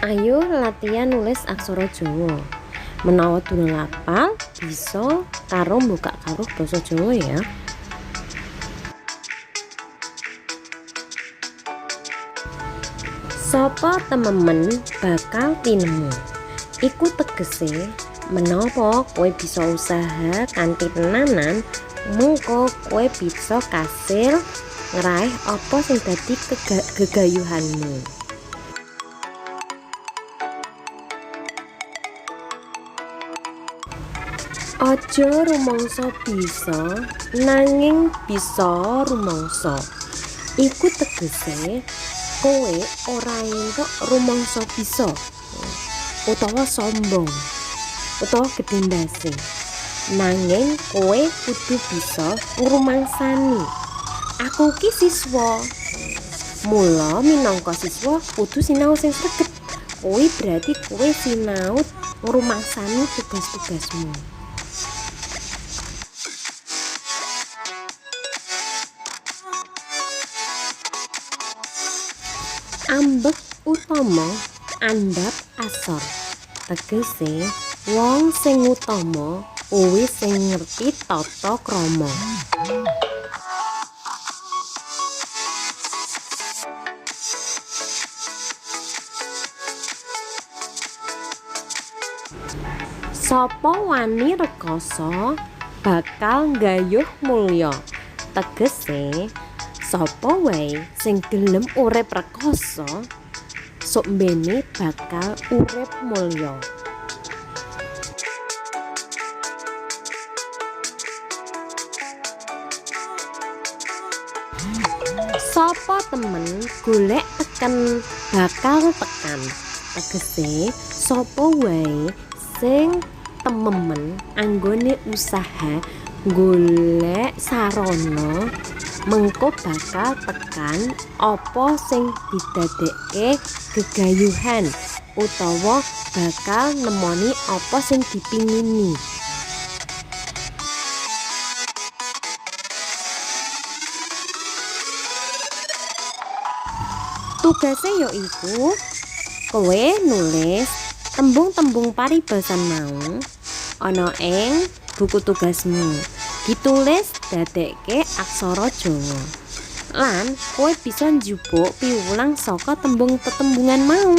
Ayo latihan nulis aksara Jawa. Menawa durung hafal, bisa karo mbukak karo basa Jawa ya. Sapa tememen bakal tinemu. Iku tegese menapa kowe bisa usaha kanthi tenanan, mengko kowe bisa kasil ngeraih apa sing dadi gegayuhanmu. Aja rumangsa bisa nanging bisa rumangsa. Iku tegese kowe ora entuk rumangsa bisa utawa sombong utawa gedhe ndase, nanging kowe kudu bisa ngrumangsani. Aku ki siswa, mula minangka siswa kudu sinau sing sregep. Kuwi berarti kowe sinau ngrumangsani tugas-tugasmu. Ambek utama andhap asor, tegese wong sing utama kuwi sing ngerti tata krama. Sapa wani rekoso bakal nggayuh mulya, tegese sapa wae sing gelem urip rekoso sok mbene bakal urip mulya. Sapa temen golek teken bakal tekan, tegese sapa wae sing tememen anggone usaha golek sarana mengko bakal tekan apa sing didadekke gegayuhan utawa bakal nemoni apa sing dipingini. Tugase yaiku kowe nulis tembung-tembung paribasan mau ana ing buku tugasmu. Ditulis dadekke aksara Jawa. Lan kowe bisa njupuk piwulang saka tembung tetembungan mau.